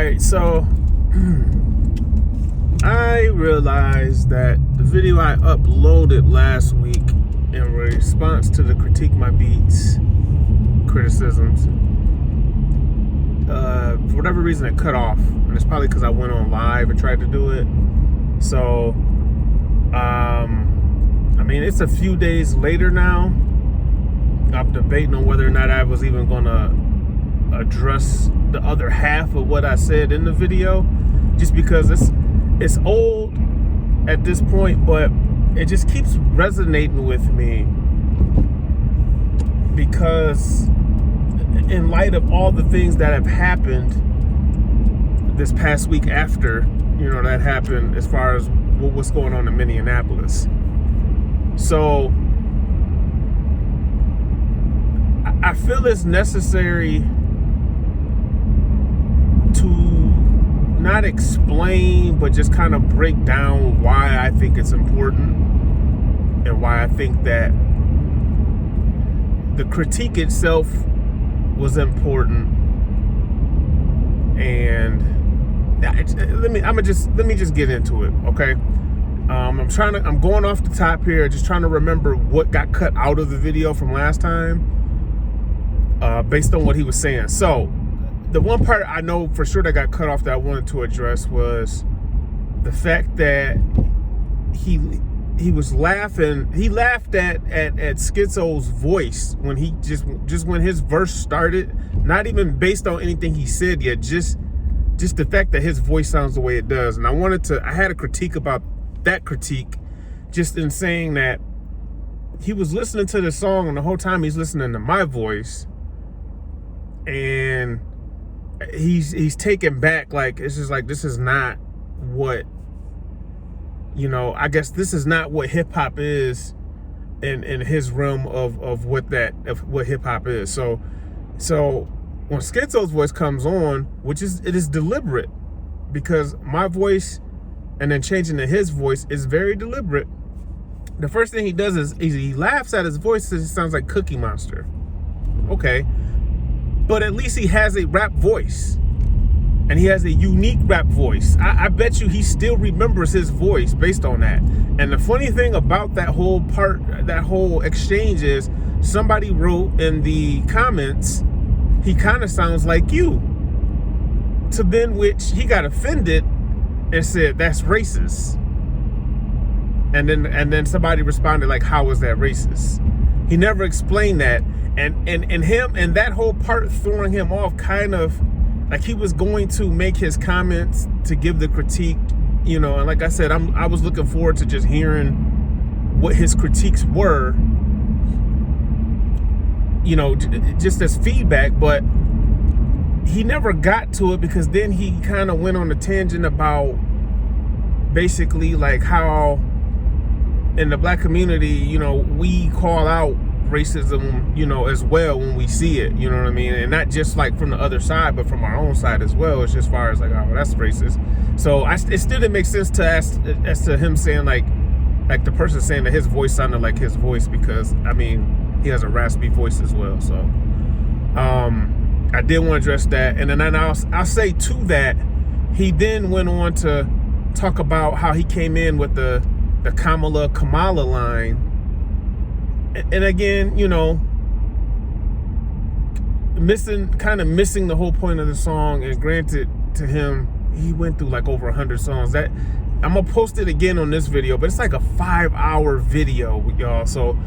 right, so I realized that the video I uploaded last week in response to the Critique My Beats criticisms, for whatever reason it cut off, and it's probably because I went on live and tried to do it. So I mean, it's a few days later now. I'm debating on whether or not I was even gonna address the other half of what I said in the video, just because it's old at this point, but it just keeps resonating with me because in light of all the things that have happened this past week after, that happened as far as what's going on in Minneapolis. So I feel it's necessary to not explain, but just kind of break down why I think it's important and why I think that the critique itself was important. And let me just get into it, okay? I'm going off the top here, just trying to remember what got cut out of the video from last time, based on what he was saying. So the one part I know for sure that got cut off that I wanted to address was the fact that he was laughing. He laughed at Schizo's voice when he just when his verse started, not even based on anything he said yet, just the fact that his voice sounds the way it does. And I had a critique about that critique, just in saying that he was listening to the song and the whole time he's listening to my voice, and he's taken back, like it's just like, this is not what, I guess this is not what hip hop is in his realm of what hip hop is. So when Schizo's voice comes on, it is deliberate, because my voice and then changing to his voice is very deliberate. The first thing he does is he laughs at his voice, says it sounds like Cookie Monster. Okay. But at least he has a rap voice, and he has a unique rap voice. I bet you he still remembers his voice based on that. And the funny thing about that whole exchange is somebody wrote in the comments, he kind of sounds like you. To then which he got offended and said, that's racist. And then somebody responded like, how is that racist? He never explained that. And him and that whole part throwing him off, kind of like he was going to make his comments to give the critique, and like I said, I was looking forward to just hearing what his critiques were, just as feedback, but he never got to it, because then he kind of went on a tangent about basically like how in the black community, we call out racism, as well when we see it, what I mean? And not just like from the other side, but from our own side as well. It's just as far as like, oh, that's racist. So it still didn't make sense to ask as to him saying like the person saying that his voice sounded like his voice, because I mean, he has a raspy voice as well. So I did want to address that. And then I'll say to that, he then went on to talk about how he came in with the Kamala line. And again, missing the whole point of the song. And granted, to him, he went through like over 100 songs. That I'm gonna post it again on this video, but it's like a 5-hour video, y'all. So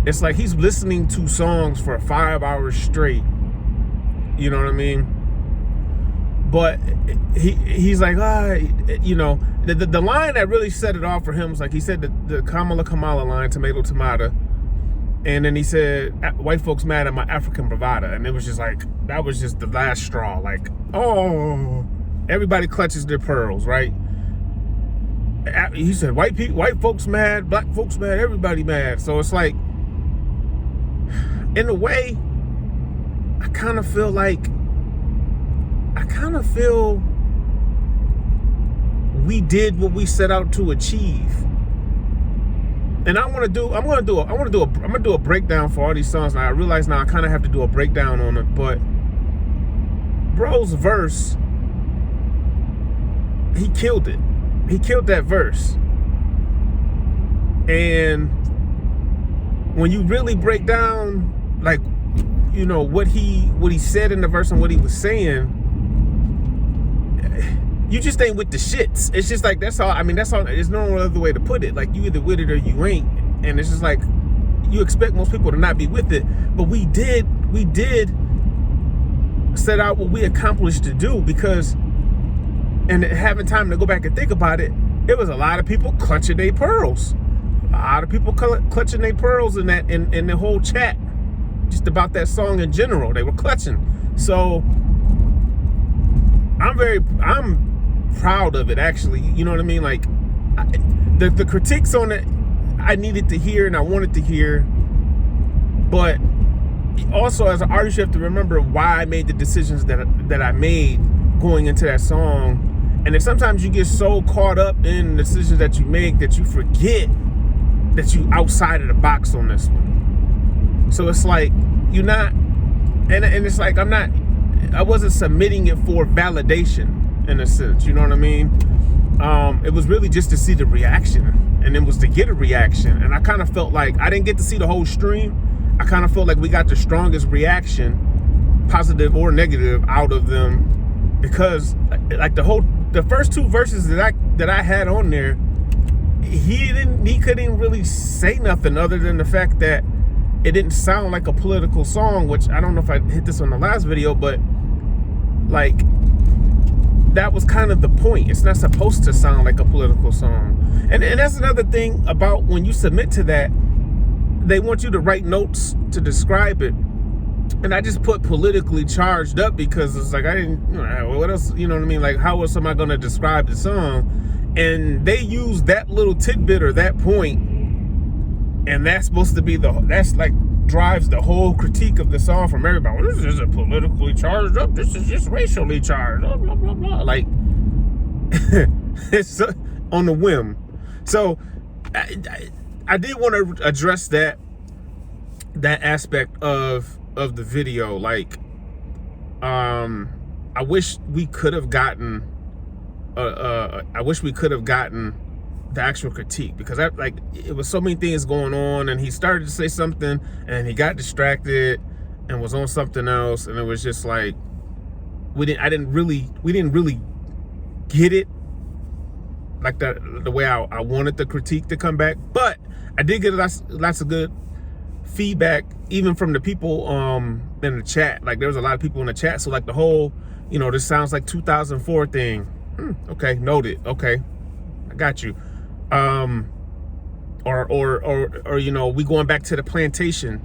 it's like he's listening to songs for 5 hours straight. You know what I mean? But he's like, the line that really set it off for him was like, he said the Kamala line, tomato, tomato. And then he said, white folks mad at my African bravado. And it was just like, that was just the last straw. Like, oh, everybody clutches their pearls, right? He said, white folks mad, black folks mad, everybody mad. So it's like, in a way, I kind of feel we did what we set out to achieve. And I'm gonna do a breakdown for all these songs. Now I realize now I kind of have to do a breakdown on it, but bro's verse he killed it. He killed that verse. And when you really break down, like, you know, what he said in the verse and what he was saying, you just ain't with the shits. It's just like, that's all. I mean, that's all. There's no other way to put it. Like, you either with it or you ain't. And it's just like, you expect most people to not be with it, but we did set out what we accomplished to do, because, and having time to go back and think about it, it was a lot of people clutching their pearls. A lot of people clutching their pearls in the whole chat, just about that song in general. They were clutching. So I'm proud of it, actually. You know what I mean? Like, the critiques on it, I needed to hear and I wanted to hear, but also as an artist, you have to remember why I made the decisions that I made going into that song. And then sometimes you get so caught up in the decisions that you make that you forget that you outside of the box on this one. So it's like, you're not, and it's like, I wasn't submitting it for validation in a sense, you know what I mean? It was really just to see the reaction, and it was to get a reaction. And I kind of felt like I didn't get to see the whole stream. I kind of felt like we got the strongest reaction, positive or negative, out of them, because like the first two verses that I had on there, he couldn't really say nothing other than the fact that it didn't sound like a political song, which I don't know if I hit this on the last video, but like, that was kind of the point. It's not supposed to sound like a political song. And that's another thing about when you submit to that, they want you to write notes to describe it. And I just put politically charged up because it's like, I didn't, you know, what else, you know what I mean? Like, how else am I going to describe the song? And they use that little tidbit or that point, and that's supposed to be that's like drives the whole critique of the song from everybody. Well, this isn't politically charged up. This is just racially charged. Blah, blah, blah, blah. Like, it's on the whim. So I did want to address that aspect of the video. Like, I wish we could have gotten the actual critique, because it was so many things going on, and he started to say something and he got distracted and was on something else, and it was just like, we didn't really get it like the way I wanted the critique to come back. But I did get lots of good feedback, even from the people in the chat. Like, there was a lot of people in the chat, so like the whole, you know, this sounds like 2004 thing. Okay, noted. Okay, I got you. Or you know, we going back to the plantation.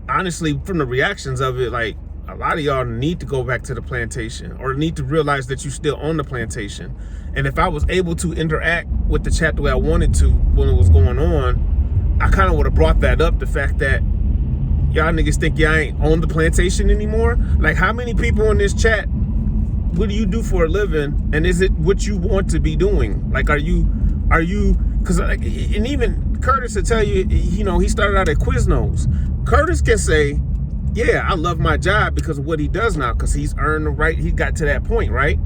Honestly, from the reactions of it, like, a lot of y'all need to go back to the plantation, or need to realize that you still own the plantation. And if I was able to interact with the chat the way I wanted to when it was going on, I kind of would have brought that up, the fact that y'all niggas think y'all ain't own the plantation anymore. Like, how many people in this chat, what do you do for a living, and is it what you want to be doing? Like, are you, because like, and even Curtis will tell you, you know, he started out at Quiznos. Curtis can say, yeah, I love my job because of what he does now, because he's earned the right, he got to that point, right?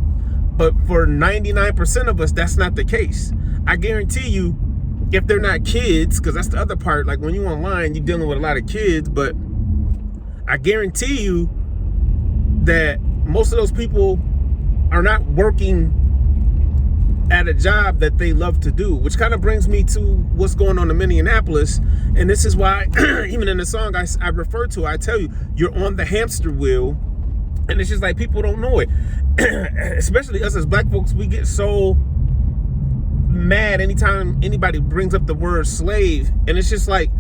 But for 99% of us, that's not the case. I guarantee you, if they're not kids, because that's the other part, like when you online, you're dealing with a lot of kids, but I guarantee you that most of those people are not working at a job that they love to do, which kind of brings me to what's going on in Minneapolis. And this is why, even in the song I refer to, I tell you, you're on the hamster wheel. And it's just like, people don't know it. Especially us as black folks, we get so mad anytime anybody brings up the word slave. And it's just like,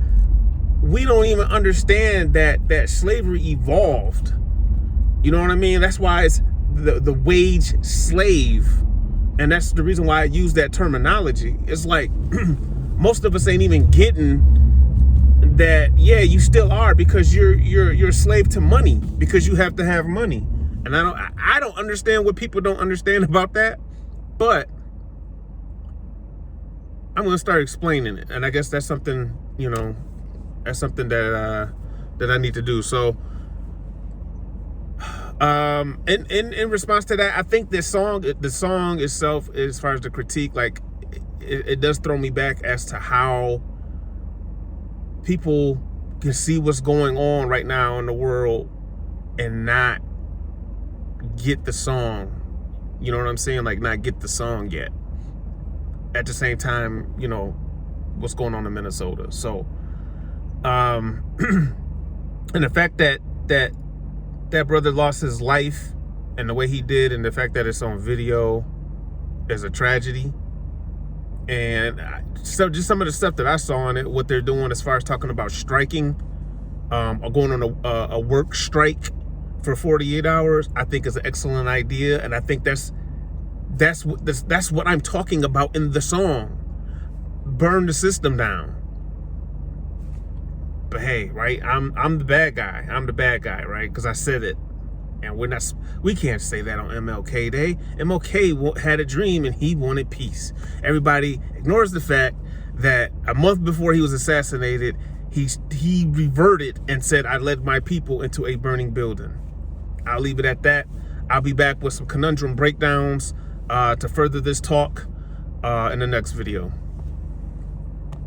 we don't even understand that slavery evolved. You know what I mean? That's why it's the wage slave. And that's the reason why I use that terminology. It's like, most of us ain't even getting that, yeah, you still are, because you're a slave to money, because you have to have money. And I don't understand what people don't understand about that, but I'm gonna start explaining it. And I guess that's something, you know, that's something that I need to do. So In response to that, I think the song itself, as far as the critique, like it does throw me back as to how people can see what's going on right now in the world and not get the song. You know what I'm saying? Like, not get the song yet. At the same time, you know, what's going on in Minnesota. So, and the fact that brother lost his life and the way he did, and the fact that it's on video is a tragedy. And so just some of the stuff that I saw on it, what they're doing as far as talking about striking, or going on a work strike for 48 hours, I think is an excellent idea. And I think that's what I'm talking about in the song. Burn the system down. But hey, right, I'm the bad guy. I'm the bad guy, right? Because I said it. And we can't say that on MLK Day. MLK had a dream and he wanted peace. Everybody ignores the fact that a month before he was assassinated, he reverted and said, I led my people into a burning building. I'll leave it at that. I'll be back with some Conun-Drum breakdowns to further this talk in the next video.